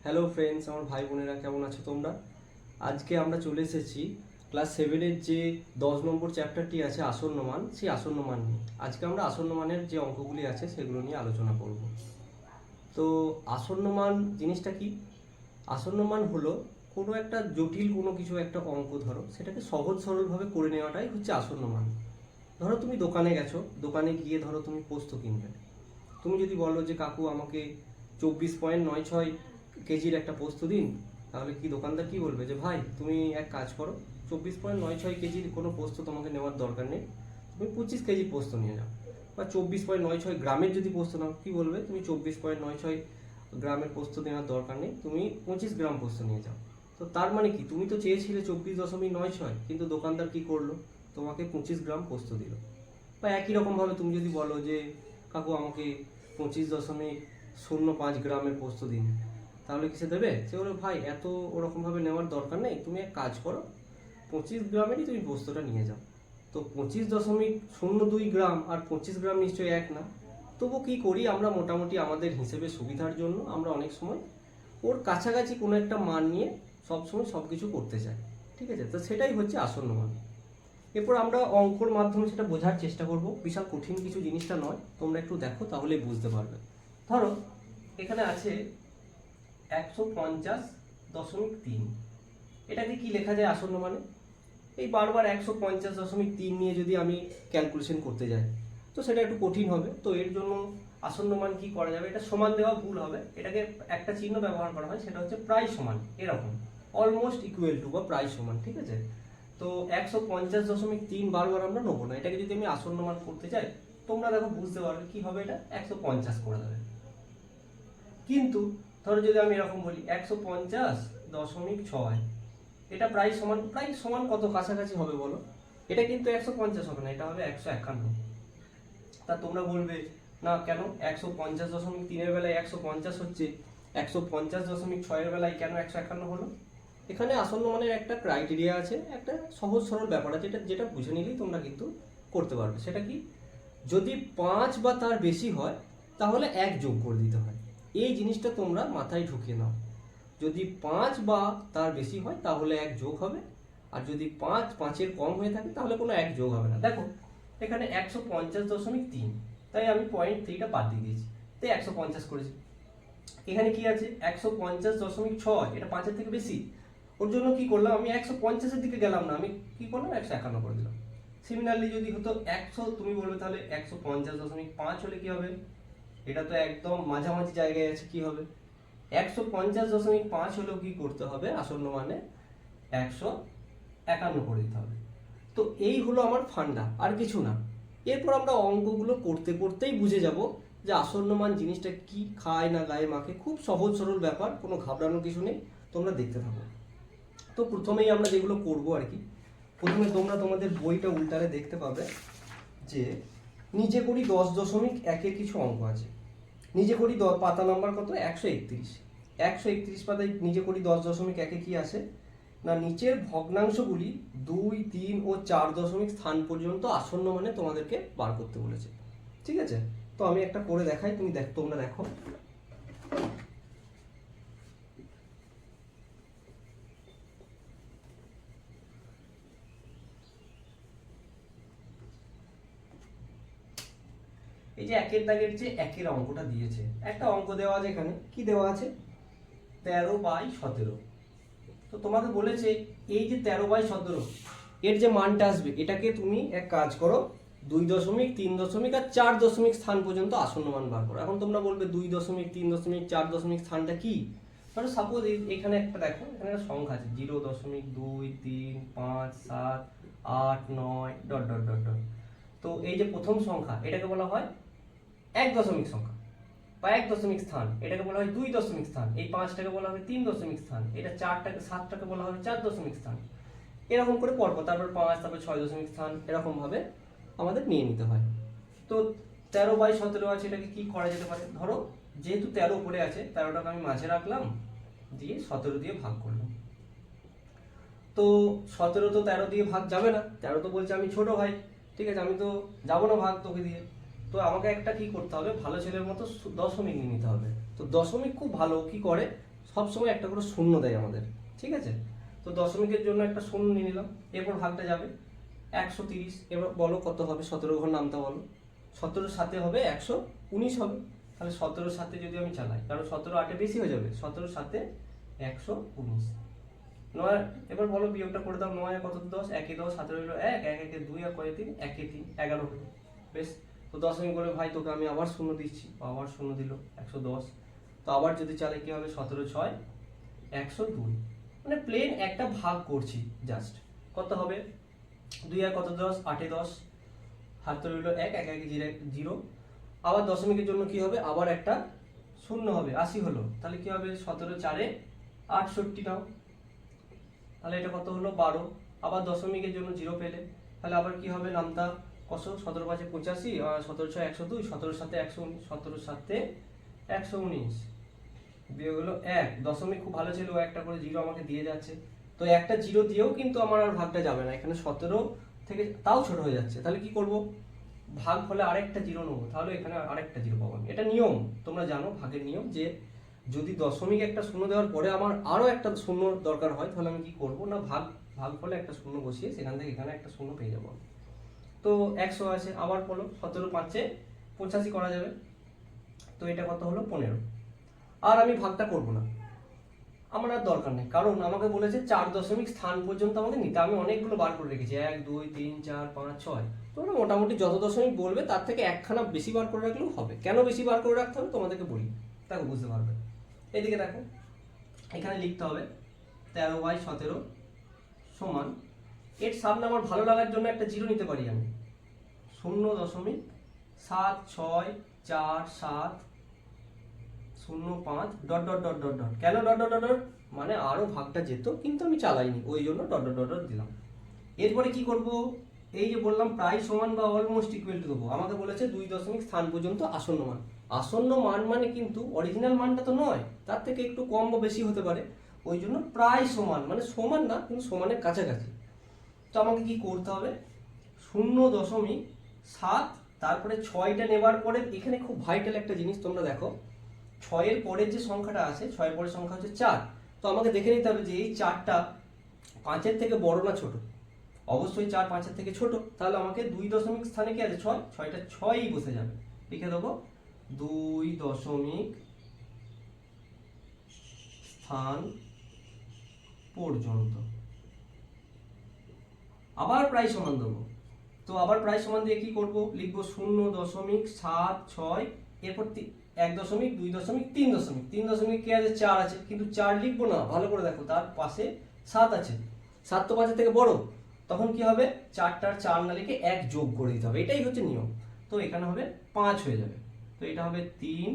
Hello friends, আমার ভাই বোনেরা কেমন আছো তোমরা? আজকে আমরা চলে এসেছি ক্লাস 7-এর যে 10 নম্বর চ্যাপ্টারটি আছে আসন্ন মান, সেই আসন্ন মান নিয়ে। আজকে আমরা আসন্ন মানের যে অঙ্কগুলি আছে সেগুলো নিয়ে আলোচনা করব। তো আসন্ন মান জিনিসটা কি? আসন্ন মান হলো কোনো একটা জটিল কোনো কিছু একটা অঙ্ক, ধরো সেটাকে সহজ সরলভাবে করে নেওয়াটাই হচ্ছে আসন্ন মান। ধরো তুমি দোকানে গেছো, দোকানে গিয়ে ধরো তুমি পোস্ত কিনবে। তুমি যদি বলো যে কাকু আমাকে 24.96 কেজির একটা পোস্ত দিন, তাহলে কি দোকানদার কি বলবে যে ভাই তুমি এক কাজ করো, 24.96 কেজির কোনো পোস্ত তোমাকে নেওয়ার দরকার নেই, তুমি 25 কেজির পোস্ত নিয়ে যাও। বা 24.96 গ্রামের যদি পোস্ত নাও, কি বলবে তুমি 24.96 গ্রামের পোস্ত নেওয়ার দরকার নেই, তুমি 25 গ্রাম পোস্ত নিয়ে যাও। তো তার মানে কি, তুমি তো চেয়েছিলে 24.96, কিন্তু দোকানদার কি করলো, তোমাকে 25 গ্রাম পোস্ত দিল। বা একই রকমভাবে তুমি যদি বলো যে কাকু আমাকে 25.05 গ্রামের পোস্ত দিন, তাহলে কি সে দেবে? সে বলবে ভাই এত ওরকমভাবে নেওয়ার দরকার নেই, তুমি এক কাজ করো, 25 গ্রামেরই তুমি পোস্তটা নিয়ে যাও। তো 25.02 গ্রাম আর 25 গ্রাম নিশ্চয়ই এক না। তবু কি করি আমরা, মোটামুটি আমাদের হিসেবে সুবিধার জন্য আমরা অনেক সময় ওর কাছাকাছি কোনো একটা মান নিয়ে সবসময় সব কিছু করতে চাই। ঠিক আছে, তো সেটাই হচ্ছে আসন্ন মান। এরপর আমরা অঙ্কর মাধ্যমে সেটা বোঝার চেষ্টা করব। বিশাল কঠিন কিছু জিনিসটা নয়, তোমরা একটু দেখো তাহলেই বুঝতে পারবে। ধরো এখানে আছে 150.3, এটাকে কি লেখা যায় আসন্ন মানে? এই বারবার 150.3 নিয়ে যদি আমি ক্যালকুলেশন করতে যাই তো সেটা একটু কঠিন হবে। তো এর জন্য আসন্ন মান কি করা যাবে, এটা সমান দেওয়া ভুল হবে, এটাকে একটা চিহ্ন ব্যবহার করা হয়, সেটা হচ্ছে প্রায় সমান, এরকম অলমোস্ট ইকুয়াল টু বা প্রায় সমান। ঠিক আছে, তো 150.3 বারবার আমরা নেবো না, এটাকে যদি আমি আসন্ন মান করতে চাই, তোমরা দেখো বুঝতে পারবে কি হবে, এটা 150 করে দেবে। কিন্তু ধরো যদি আমি এরকম বলি 150.6, এটা প্রায় সমান, প্রায় সমান কত কাছাকাছি হবে বলো? এটা কিন্তু 150 হবে না, এটা হবে 151। তা তোমরা বলবে না কেন 150.3-এর বেলায় 150 হচ্ছে, 150.6-এর বেলায় কেন 151 হলো? এখানে আসন্ন মানের একটা ক্রাইটেরিয়া আছে, একটা সহজ সরল ব্যাপার আছে, যেটা বুঝে নিলেই তোমরা কিন্তু করতে পারবে। সেটা কি, যদি 5 বা তার বেশি হয় তাহলে 1 যোগ করে দিতে হয়। এই জিনিসটা তোমরা মাথায় ঢুকিয়ে নাও। যদি 5 বা তার বেশি হয় তাহলে 1 যোগ হবে, আর যদি 5-5-এর কম হয়ে থাকে তাহলে কোনো 1 যোগ হবে না। দেখো এখানে 150.3, তাই আমি 0.3টা বাদ দিয়ে দিয়েছি, তাই 150 করেছি। এখানে কি আছে 150.6, এটা 5-এর থেকে বেশি, ওর জন্য কি করলাম আমি 150-এর দিকে গেলাম না, আমি কি করলাম 151 করে দিলাম। সিমিলারলি যদি হতো 100, তুমি বলবে তাহলে 150.5 হলে কি হবে, এটা তো একদম মাঝামাঝি জায়গায় আছে, কি হবে 150.5 হলেও কি করতে হবে, আসন্ন মানে 151 করে দিতে হবে। তো এই হলো আমার ফান্ডা, আর কিছু না। এরপর আমরা অঙ্কগুলো করতে করতেই বুঝে যাব যে আসন্ন মান জিনিসটা কি, খায় না গায়ে মাখে, খুব সহজ সরল ব্যাপার, কোনো ঘাবড়ানোর কিছু নেই, তোমরা দেখতে থাকো। তো প্রথমেই আমরা যেগুলো করব আর কি, প্রথমে তোমরা তোমাদের বইটা উল্টালে দেখতে পাবে যে নিচে করি 10.1-এর কিছু অঙ্ক আছে। নিজে করি পাতা নাম্বার কত, 131। 131 পাতায় নিজে করি 10.1-এ কি আসে না, নিচের ভগ্নাংশগুলি 2, 3 ও 4 দশমিক স্থান পর্যন্ত আসন্ন মানে তোমাদেরকে বার করতে বলেছে। ঠিক আছে, তো আমি একটা করে দেখাই, তোমরা দেখো। এই যে একের দাগের যে একের অঙ্কটা দিয়েছে, একটা অঙ্ক দেওয়া আছে, এখানে কি দেওয়া আছে 13/17। তো তোমাকে বলেছে এই যে 13/17 এর যে মানটা আসবে, এটাকে তুমি এক কাজ করো, 2 দশমিক, 3 দশমিক আর 4 দশমিক স্থান পর্যন্ত আসন্ন মান বার করো। এখন তোমরা বলবে 2 দশমিক, 3 দশমিক, 4 দশমিক স্থানটা কি? ধরো সাপোজ এখানে একটা দেখো, এখানে একটা সংখ্যা আছে 0.2, 3, 5, 7, 8, 9 ডট ডট ডট ডট। তো এই যে প্রথম সংখ্যা, এটাকে বলা হয় 1 দশমিক সংখ্যা বা 1 দশমিক স্থান, এটাকে বলা হয় 2 দশমিক স্থান, এই 5টাকে বলা হয় 3 দশমিক স্থান, এটা 7টাকে বলা হয় 4 দশমিক স্থান। এরকম করে পরপর, তারপর 5, তারপর 6 দশমিক স্থান, এরকম ভাবে আমাদের নিয়ে নিতে হয়। তো 13/17 আছে, এটাকে কি করা যেতে পারে? ধরো যেহেতু 13 উপরে আছে, 13টাকে আমি মাঝে রাখলাম, দিয়ে 17 দিয়ে ভাগ করলাম। তো 17 তো 13 দিয়ে ভাগ যাবে না, 13 তো বলছে আমি ছোট ভাই, ঠিক আছে, আমি তো যাবো না ভাগ তোকে দিয়ে। তো আমাকে একটা কি করতে হবে, ভালো ছেলের মতো দশমিক নিয়ে নিতে হবে। তো দশমিক খুব ভালো কি করে, সবসময় একটা করে শূন্য দেয় আমাদের, ঠিক আছে। তো দশমিকের জন্য একটা শূন্য নিয়ে নিলাম, এরপর ভাগটা যাবে 130। এবার বলো কত হবে, 17 ঘর নামটা বলো। 17 সাথে হবে 119 হবে, তাহলে 17 সাথে যদি আমি চালাই, কারণ 17 8 বেশি হয়ে যাবে, 17 সাথে 119। 9 এবার বলো বিয়োগটা করে দাও, 9 কত 10, 1 10, 17 হলো 1, 1 1 2 আর 3, 1 3, 11 হলো। বেশ, তো দশমিক বলে ভাই তোকে আমি আবার শূন্য দিচ্ছি, আবার শূন্য দিল 110। তো আবার যদি চালাই কি হবে, 17 6 102, মানে প্লেন একটা ভাগ করছি জাস্ট। কত হবে, 2 আর কত 10, 8 10, হাতে রইল 1, 1 1 0। আবার দশমিকের জন্য কি হবে, আবার একটা শূন্য হবে, 80 হলো। তাহলে কি হবে, 17 4 68 নাও, তাহলে এটা কত হলো 12। আবার দশমিকের জন্য 0 পেলে, তাহলে আবার কি হবে, নামতা কত, 17 5 85, আর 17 6 102, 17 সাথে 119, 17 সাথে 119 বিয়োগ হলো 1। দশমিক খুব ভালো ছিল, ও একটা করে 0 আমাকে দিয়ে যাচ্ছে। তো একটা 0 দিয়েও কিন্তু আমার আর ভাগটা যাবে না, এখানে 17 থেকে তাও ছোট হয়ে যাচ্ছে। তাহলে কি করব, ভাগ হলে আরেকটা 0 নেবো, তাহলে এখানে আরেকটা 0 পাবো। এটা নিয়ম, তোমরা জানো ভাগের নিয়ম, যে যদি দশমিক একটা শূন্য দেওয়ার পরে আমার আরো একটা শূন্য দরকার হয়, তাহলে আমি কি করব না, ভাগ ফলে একটা শূন্য বসিয়ে সেখান থেকে এখানে একটা শূন্য পেয়ে যাবো। তো 100 আছে, আবার বলো 17 5 85 করা যাবে। তো এটা কত হলো 15। আর আমি ভাগটা করব না, আমার আর দরকার নেই, কারণ আমাকে বলেছে 4 দশমিক স্থান পর্যন্ত আমাকে নিতে। আমি অনেকগুলো বার করে রেখেছি, 1 2 3 4 5 6। তোমরা মোটামুটি যত দশমিক বলবে তার থেকে একখানা বেশি বার করে রাখলেও হবে। কেন বেশি বার করে রাখতে হবে তোমাদেরকে বলি, তাকে বুঝতে পারবে। এদিকে দেখো, এখানে লিখতে হবে 13/17 সমান, এর সামনে আমার ভালো লাগার জন্য একটা 0 নিতে পারি আমি, 0.76447 05 dot dot dot dot dot. কেন ডট ডট ডট ডট, মানে আরো ভাগটা যেত কিন্তু আমি চালাইনি, ওই জন্য ডট ডট ডট ডট দিলাম। এরপরে কি করব, এই যে বললাম প্রায় সমান বা অলমোস্ট ইকুয়াল টু দেবো। আমাকে বলেছে 2 দশমিক স্থান পর্যন্ত আসন্ন মান। আসন্ন মান মানে কিন্তু অরিজিনাল মানটা তো নয়, তার থেকে একটু কম বা বেশি হতে পারে, ওই জন্য প্রায় সমান, মানে সমান না কিন্তু সমানের কাছাকাছি। তো আমাকে কি করতে হবে, 0.7, তারপরে 6টা নেবার পরে এখানে খুব ভাইটাল একটা জিনিস তোমরা দেখো, 6 এর পরের যে সংখ্যাটা আছে, 6 এর পরের সংখ্যা হচ্ছে 4। তো আমাকে দেখে নিতে হবে যে এই 4টা 5-এর থেকে বড় না ছোট। অবশ্যই 4 5-এর থেকে ছোট, তাহলে আমাকে 2 দশমিক স্থানে কি আছে 6, 6টা 6ই বসে যাবে। লিখে দেবো 2 দশমিক স্থান পর্যন্ত। আবার প্রায় সমান দেবো, তো আবার প্রায় সমান দিয়ে কি করব, লিখবো 0.76, এরপর 1 দশমিক 2 দশমিক 3 দশমিক, 3 দশমিক কে আছে 4 আছে, কিন্তু 4 লিখবো না, ভালো করে দেখো তার পাশে 7 আছে, 7 তো 5 থেকে বড়, তখন কি হবে 4টার 4 না লিখে 1 যোগ করে দিতে হবে, এটাই হচ্ছে নিয়ম। তো এখানে হবে 5 হয়ে যাবে, তো এটা হবে 3,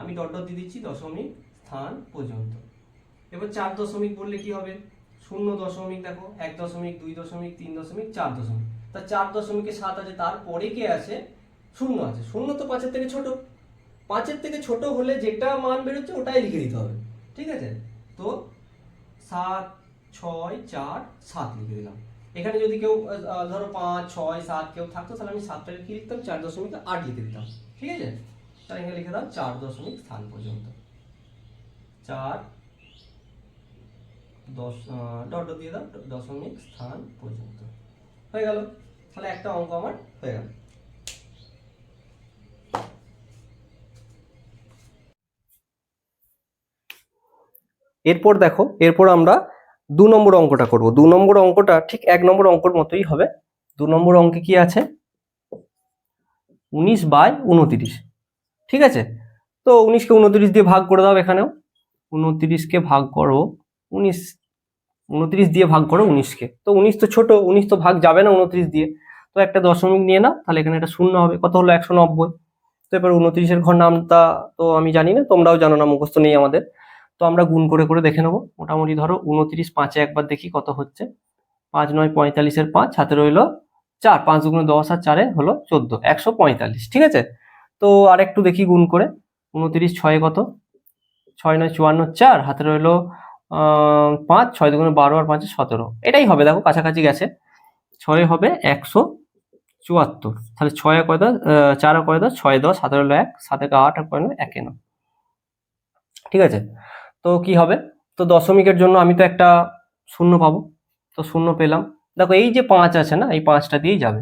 আমি ডট ডট দিয়ে দিচ্ছি দশমিক স্থান পর্যন্ত। এবার 4 দশমিক বললে কি হবে, 0 দশমিক দেখো 1 দশমিক 2 দশমিক 3 দশমিক 4 দশমিক, তা 4 দশমিকে 7 আছে, তারপরে কে আছে 0 আছে, 0 তো 5-এর থেকে ছোট, 5-এর থেকে ছোট হলে যেটা মান বেরোচ্ছে ওটাই লিখে দিতে হবে, ঠিক আছে। তো 7 6 4 7 লিখে দিলাম। এখানে যদি কেউ ধরো 5 6 7 কেউ থাকতো, তাহলে আমি 7টাকে কি লিখতাম 4.8 লিখে দিতাম, ঠিক আছে। তাহলে এখানে লিখে দাও 4 দশমিক স্থান পর্যন্ত, 4 ডট ডট দিয়ে দাও দশমিক স্থান পর্যন্ত, হয়ে গেল। তাহলে একটা অঙ্ক আমার হয়ে গেল। এরপর দেখো, এরপর আমরা 2 নম্বর অঙ্কটা করব। 2 নম্বর অঙ্কটা ঠিক 1 নম্বর অঙ্কর মতোই হবে। 2 নম্বর অঙ্কে কি আছে, 19/29, ঠিক আছে। তো 19কে 29 দিয়ে ভাগ করে দাও, এখানেও 29কে ভাগ করো 19, 29 দিয়ে ভাগ করো 19কে। তো 19 তো ছোট, 19 তো ভাগ যাবে না 29 দিয়ে, তো একটা দশমিক নিয়ে নাও, তাহলে এখানে একটা শূন্য হবে, কত হলো 190। তো এবার 29-এর ঘর নামটা তো আমি জানি না, তোমরাও জানো না, মুখস্থ নেই আমাদের, তো আমরা গুণ করে করে দেখে নেবো। মোটামুটি ধরো 29 5-এ একবার দেখি কত হচ্ছে, 5 9 45-এর 5, হাতে রইলো 4, 5 2 10 আর 4 হলো 14, 145, ঠিক আছে। তো আর একটু দেখি গুণ করে, 29 6-এ কত, 6 9 54, 4, হাতে রইলো 5, 6 2 12 আর 5 17, এটাই হবে, দেখো কাছাকাছি গেছে। 6 হবে 174, তাহলে 6 কয় 10, 4 কয় 10, 6 10, হাতে রইলো 1, 7 8 আর কয় 9 1 9, ঠিক আছে, তো কি হবে, তো দশমিকের জন্য আমি তো একটা শূন্য পাবো, তো শূন্য পেলাম। দেখো এই যে 5 আছে না, এই 5টা দিয়েই যাবে।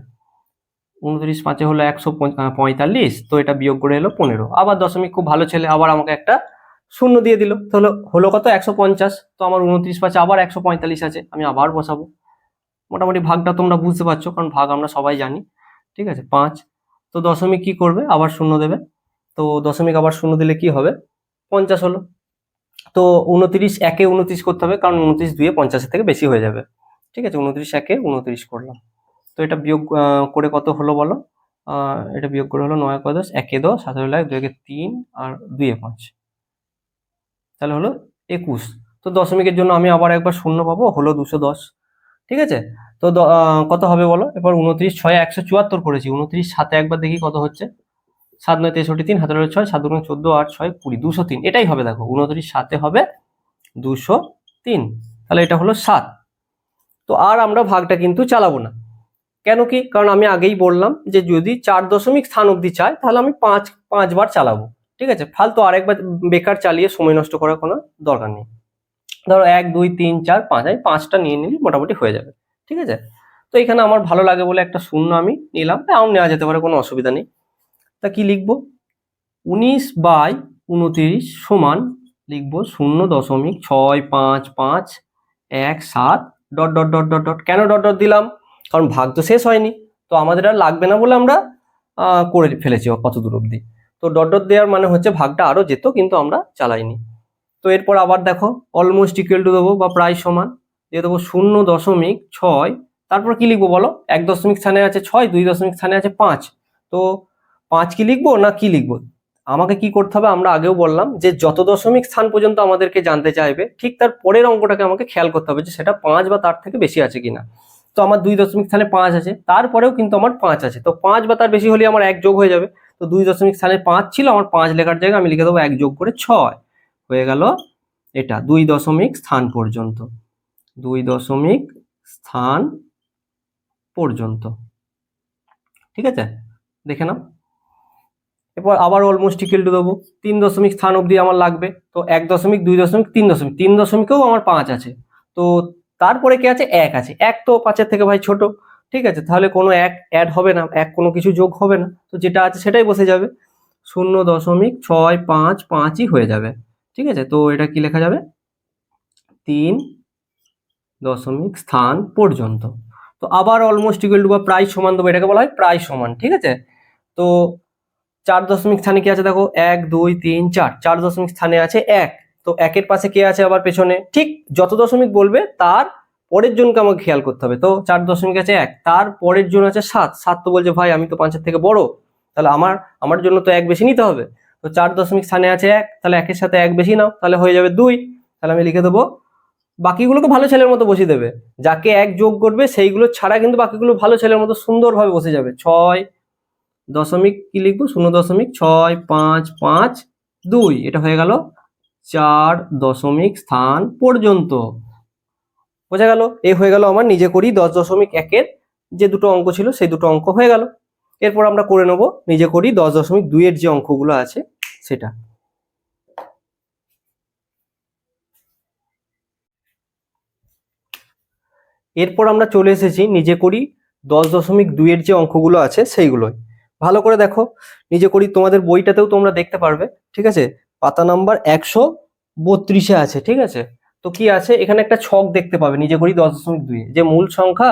29 5 হলো 145, তো এটা বিয়োগ করে এলো 15। আবার দশমিক খুব ভালো ছেলে, আবার আমাকে একটা শূন্য দিয়ে দিল, তাহলে হলো কত 150। তো আমার 29 5 আবার 145 আছে, আমি আবার বসাবো। মোটামুটি ভাগটা তোমরা বুঝতে পারছো, কারণ ভাগ আমরা সবাই জানি। ঠিক আছে, 5। তো দশমিক কি করবে, আবার শূন্য দেবে। তো দশমিক আবার শূন্য দিলে কি হবে, 50 হলো। তো 29 একে 29 করতে হবে, কারণ 29 2 50 থেকে বেশি হয়ে যাবে। ঠিক আছে, 29 একে 29 করলাম। তো এটা বিয়োগ করে কত হলো বলো, এটা বিয়োগ করে হলো 9 10 একে 10 7 হলো 1 2 একে 3 আর 2 এ 5, তাহলে হলো 21। তো দশমিকের জন্য আমি আবার একবার শূন্য পাবো, হলো 210। ঠিক আছে, তো কত হবে বলো এবার, 29 6 174 করেছি, 29 7 একবার দেখি কত হচ্ছে, 7 9 63 3 হাতে 6 7 2 14 8 6 20 203, এটাই হবে। দেখো 29 7 হবে 203, তাহলে এটা হলো 7। তো আর আমরা ভাগটা কিন্তু চালাবো না, কেন কি, কারণ আমি আগেই বললাম যে যদি 4 দশমিক স্থান অবধি চাই তাহলে আমি 5 বার চালাবো। ঠিক আছে, ফালতু আরেকবার বেকার চালিয়ে সময় নষ্ট করার কোনো দরকার নেই। ধরো 1 2 3 4 5, আমি 5টা নিয়ে নিলে মোটামুটি হয়ে যাবে। ঠিক আছে, তো এখানে আমার ভালো লাগে বলে একটা শূন্য আমি নিলাম, এমন নেওয়া যেতে পারে, কোনো অসুবিধা নেই। তা কি লিখবো, 19/29 সমান লিখবো 0.6551 dot dot dot dot dot. কেন ডট ডট দিলাম, কারণ ভাগ তো শেষ হয়নি, তো আমাদের আর লাগবে না বলে আমরা করে ফেলেছি কত দূর অবধি। তো ডট ডট দেওয়ার মানে হচ্ছে ভাগটা আরো যেত, কিন্তু আমরা চালাইনি। তো এরপর আবার দেখো অলমোস্ট ইকুয়াল টু দেবো বা প্রায় সমান দিয়ে দেবো 0.6, তারপর কি লিখবো বলো, 1 দশমিক স্থানে আছে 6, 2 দশমিক স্থানে আছে 5। তো 5 কি লিখবো না কি লিখবো, আমাকে কি করতে হবে, আমরা আগেও বললাম যে যত দশমিক স্থান পর্যন্ত আমাদেরকে জানতে চাইবে, ঠিক তার পরের অঙ্কটাকে আমাকে খেয়াল করতে হবে যে সেটা 5 বা তার থেকে বেশি আছে কিনা। তো আমার 2 দশমিক স্থানে 5 আছে, তারপরেও কিন্তু আমার 5 আছে, তো 5 বা তার বেশি হলে আমার 1 যোগ হয়ে যাবে। তো 2 দশমিক স্থানে 5 ছিল, আমার 5 লেখার জায়গায় আমি লিখে দেবো 1 যোগ করে 6, হয়ে গেল এটা 2 দশমিক স্থান পর্যন্ত, 2 দশমিক স্থান পর্যন্ত। ঠিক আছে, দেখে নাও। এরপর আবার অলমোস্ট ইকুয়াল টু দেবো, 3 দশমিক স্থান অবধি আমার লাগবে, তো 1 দশমিক 2 দশমিক 3 দশমিক, 3 দশমিকেও আমার 5 আছে। তো তারপরে কি আছে, 1 আছে, 1 তো 5-এর থেকে ভাই ছোট। ঠিক আছে, তাহলে কোনো 1 অ্যাড হবে না, 1 কোনো কিছু যোগ হবে না, তো যেটা আছে সেটাই বসে যাবে, 0.655ই হয়ে যাবে। ঠিক আছে, তো এটা কি লেখা যাবে, 3 দশমিক স্থান পর্যন্ত। তো আবার অলমোস্ট ইকুয়াল টু বা প্রায় সমান দেবো, এটাকে বলা হয় প্রায় সমান। ঠিক আছে, তো 4 দশমিক স্থানে কি আছে দেখো, 1 2 3 4, 4 দশমিক স্থানে আছে 1। তো 1-এর পাশে কে আছে আবার পেছনে, ঠিক যত দশমিক বলবে তার পরের জনকে আমাকে খেয়াল করতে হবে। তো 4 দশমিক আছে 1, তার পরের জন আছে 7, 7 তো বলছে ভাই আমি তো 5-এর থেকে বড়, তাহলে আমার আমার জন্য তো 1 বেশি নিতে হবে। তো 4 দশমিক স্থানে আছে 1, তাহলে 1-এর সাথে 1 বেশি নাও, তাহলে হয়ে যাবে 2। তাহলে আমি লিখে দেবো, বাকিগুলোকে ভালো ছেলের মতো বসিয়ে দেবে, যাকে 1 যোগ করবে সেইগুলো ছাড়া কিন্তু বাকিগুলো ভালো ছেলের মতো সুন্দরভাবে বসে যাবে। 6 দশমিক কি লিখবো, 0.6552, এটা হয়ে গেল 4 দশমিক স্থান পর্যন্ত। বোঝা গেল, এই হয়ে গেল আমার নিজে করি 10.1-এর যে দুটো অঙ্ক ছিল সেই দুটো অঙ্ক হয়ে গেল। এরপর আমরা করে নেব নিজে করি 10.2-এর যে অঙ্কগুলো আছে সেটা। এরপর আমরা চলে এসেছি নিজে করি 10.2-এর যে অঙ্কগুলো আছে সেইগুলোই। ভালো করে দেখো, নিজে করি তোমাদের বইটাতেও তোমরা দেখতে পারবে। ঠিক আছে, পাতা নাম্বার 132-এ আছে। ঠিক আছে, তো কি আছে এখানে, একটা ছক দেখতে পাবে নিজে করি 10.2-এ, যে মূল সংখ্যা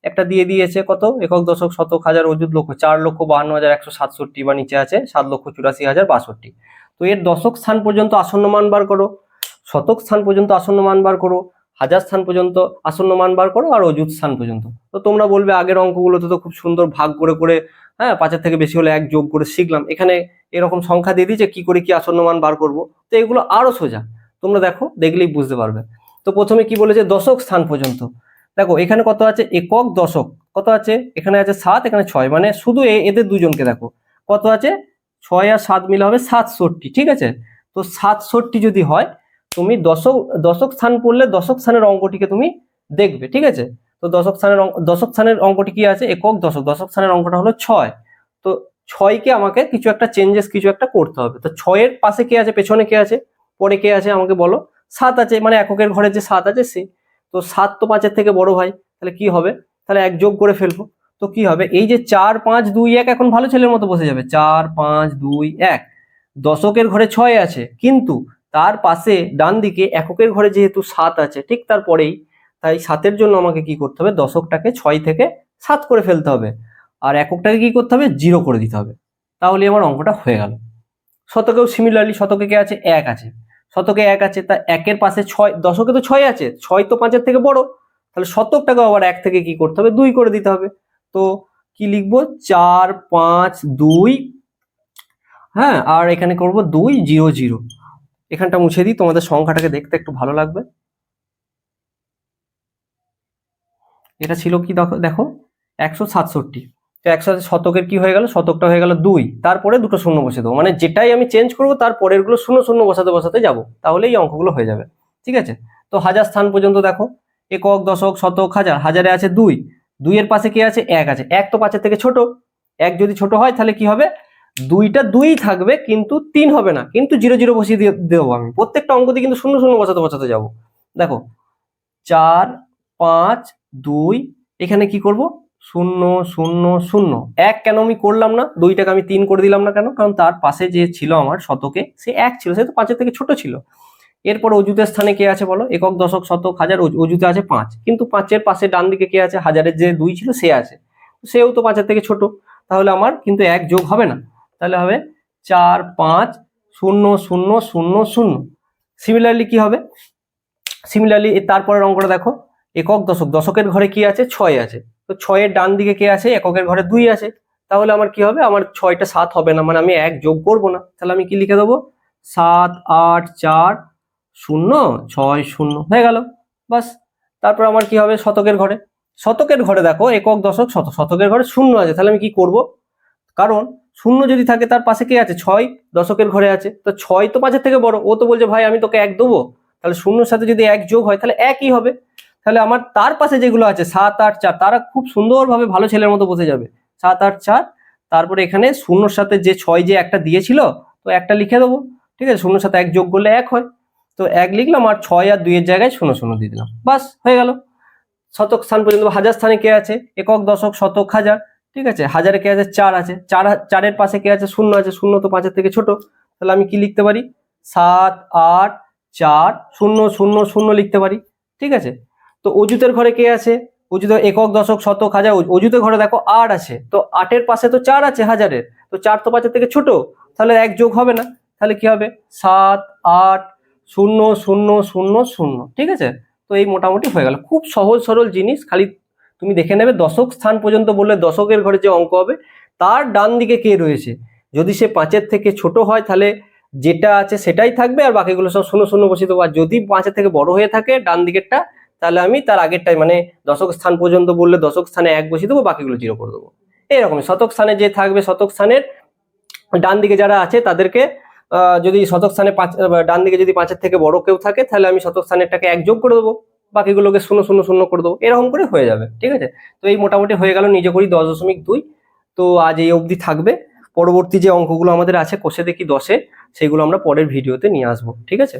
একটা দিয়ে দিয়েছে কত, একক দশক শতক হাজার অযুত লক্ষ, 4,52,167, বা নিচে আছে 7,84,062। তো এর দশক স্থান পর্যন্ত আসন্ন মান বার করো, শতক স্থান পর্যন্ত আসন্ন মান বার করো, হাজার স্থান পর্যন্ত আসন্ন মান বার করো, আর অযুত স্থান পর্যন্ত। তো তোমরা বলবে আগের অঙ্কগুলোতে তো খুব সুন্দর ভাগ করে করে, হ্যাঁ 5-এর থেকে বেশি হলে 1 যোগ করে শিখলাম, এখানে এরকম সংখ্যা দিয়ে দিয়েছে কি করে কি আসন্ন মান বার করব। তো এগুলো আরো সোজা, তোমরা দেখো দেখলেই বুঝতে পারবে। তো প্রথমে কি বলেছে, দশক স্থান পর্যন্ত। দেখো এখানে কত আছে, একক দশক কত আছে, এখানে আছে 7, এখানে 6, মানে শুধু এদের দুজনকে দেখো কত আছে, 6 আর 7 মিলে হবে 67। ঠিক আছে, তো 67 যদি হয়, তুমি দশক দশক স্থান পড়লে দশক স্থানের অঙ্কটিকে তুমি দেখবে। ঠিক আছে, তো দশক স্থানের অঙ্কটি কি আছে, একক দশক, দশক স্থানের অঙ্কটা হলো 6। তো 6কে আমাকে কিছু একটা চেঞ্জেস কিছু একটা করতে হবে। তো 6-এর পাশে কে আছে, পেছনে কে আছে, পরে কে আছে আমাকে বলো? 7 আছে, মানে এককের ঘরে যে 7 আছে সে। তো 7 তো 5-এর থেকে বড় ভাই, তাহলে কি হবে? তাহলে এক যোগ করে ফেলবো। তো কি হবে? এই যে 4 5 2 1 এখন ভালো ছেলের মতো বসে যাবে। 4 5 2 1। দশকের ঘরে 6 আছে, কিন্তু তার পাশে ডান দিকে এককের ঘরে যেহেতু 7 আছে ঠিক তারপরেই, তাই 7-এর জন্য আমাকে কি করতে হবে? দশকটাকে 6 থেকে 7 করে ফেলতে হবে, আর এককটাকে কি করতে হবে? 0 করে দিতে হবে। তাহলে আমার অঙ্কটা হয়ে গেল। শতকেও সিমিলারলি, শতকে কে আছে? 1 আছে। শতকে 1 আছে, তা 1-এর পাশে 6, দশকে তো 6 আছে, 6 তো 5-এর থেকে বড়, তাহলে শতকটাকে আবার 1 থেকে কি করতে হবে? 2 করে দিতে হবে। তো কি লিখবো? 4 5 2, হ্যাঁ, আর এখানে করব 2 0 0। এখানটা মুছে দিই, তোমাদের সংখ্যাটাকে দেখতে একটু ভালো লাগবে। এটা ছিল কি দেখো দেখো 167। তো 100 শতকের কি হয়ে গেল? শতকটা হয়ে গেল 2, তারপরে দুটো শূন্য বসে দেবো, মানে যেটাই আমি চেঞ্জ করবো তার পরের গুলো শূন্য শূন্য বসাতে বসাতে যাব, তাহলে এই অঙ্কগুলো হয়ে যাবে। ঠিক আছে? তো হাজার স্থান পর্যন্ত দেখো, একক দশক শতক হাজার। হাজারে আছে 2, 2 এর পাশে কি আছে? 1 আছে। 1 তো 5-এর থেকে ছোট, 1 যদি ছোট হয় তাহলে কি হবে? 2টা 2 থাকবে, কিন্তু 3 হবে না, কিন্তু 0 0 বসিয়ে দেবো আমি। প্রত্যেকটা অঙ্কতে কিন্তু শূন্য শূন্য বসাতে বসাতে যাবো। দেখো 4 5 2, এখানে কি করব? 0 0 0। 1 কেন আমি করলাম না? 2টাকে আমি 3 করে দিলাম না কেন? কারণ তার পাশে যে ছিল আমার শতকে সে 1 ছিল, সে তো 5-এর থেকে ছোট ছিল। এরপর অযুতের স্থানে কে আছে বলো? একক দশক শতক হাজার, অযুতে আছে 5, কিন্তু 5-এর পাশে ডান দিকে কে আছে? হাজারের যে 2 ছিল সে আছে, সেও তো 5-এর থেকে ছোট, তাহলে আমার কিন্তু 1 যোগ হবে না, তাহলে হবে 4 5 0 0 0 0। সিমিলারলি কি হবে? সিমিলারলি তারপরের অঙ্কটা দেখো, একক দশক। দশকের ঘরে কি আছে? 6 আছে। তো 6-এর ডান দিকে কে আছে? এককের ঘরে 2 আছে। তাহলে আমার কি হবে? আমার 6টা 7 হবে না, মানে আমি 1 যোগ করব না, তাহলে আমি কি লিখে দেবো? 7 8 4 0 6 0 হয়ে গেল, বাস। তারপর আমার কি হবে? শতকের ঘরে। শতকের ঘরে দেখো একক দশক শতক, শতকের ঘরে 0 আছে, তাহলে আমি কি করব? কারণ 0 যদি থাকে তার পাশে কে আছে? 6 দশকের ঘরে আছে, তো 6 তো 5-এর থেকে বড়, ও তো বলছে ভাই আমি তোকে 1 দেবো, তাহলে 0-র সাথে যদি 1 যোগ হয় তাহলে 1ই হবে। তাহলে আমার তার পাশে যেগুলো আছে 7 8 4, তারা খুব সুন্দরভাবে ভালো ছেলের মতো বসে যাবে। 7 8 4, তারপরে এখানে 0-র সাথে যে 6 যে একটা দিয়েছিল, তো একটা লিখে দেবো। ঠিক আছে? 0-র সাথে 1 যোগ করলে 1 হয়, তো 1 লিখলাম, আর 6 আর 2 এর জায়গায় 0 0 দিয়ে দিলাম, বাস হয়ে গেল। শতক স্থান পর্যন্ত। হাজার স্থানে কে আছে? একক দশক শতক হাজার। ঠিক আছে? হাজারে কে আছে? 4 আছে। 4-এর পাশে কে আছে? 0 আছে। 0 তো 5-এর থেকে ছোট, তাহলে আমি কি লিখতে পারি? 7 8 4 0 0 0 লিখতে পারি। ঠিক আছে? তো অযুতের ঘরে কে আছে? অযুত একক দশক শতক হাজার। অযুতের ঘরে দেখো 8 আছে, তো 8-এর পাশে তো 4 আছে হাজারের, তো 4 তো 5-এর থেকে ছোট, তাহলে 1 যোগ হবে না, তাহলে কি হবে? 7 8 0 0 0 0। ঠিক আছে? তো এই মোটামুটি হয়ে গেল, খুব সহজ সরল জিনিস। খালি তুমি দেখে নেবে দশক স্থান পর্যন্ত বললে দশকের ঘরে যে অঙ্ক হবে তার ডান দিকে কে রয়েছে। যদি সে 5-এর থেকে ছোট হয় তাহলে যেটা আছে সেটাই থাকবে, আর বাকিগুলো সব শূন্য শূন্য বসিয়ে দেবো। আর যদি 5-এর থেকে বড় হয়ে থাকে ডান দিকেরটা, তাহলে আমি তার আগেরটাই, মানে দশক স্থান পর্যন্ত বললে দশক স্থানে 1 বসিয়ে দেবো, বাকিগুলো 0 করে দেবো। এইরকমই শতক স্থানে যে থাকবে, শতক স্থানের ডান দিকে যারা আছে তাদেরকে যদি শতক স্থানে ডান দিকে যদি 5-এর থেকে বড় কেউ থাকে, তাহলে আমি শতক স্থানেরটাকে 1 যোগ করে দেবো, বাকিগুলোকে 0 0 0 করে দেবো, এরকম করে হয়ে যাবে। ঠিক আছে? তো এই মোটামুটি হয়ে গেল নিজে করি 10.2। তো আজ এই অবধি থাকবে। পরবর্তী যে অঙ্কগুলো আমাদের আছে কোষে দেখি 10-এ, সেগুলো আমরা পরের ভিডিওতে নিয়ে আসবো। ঠিক আছে?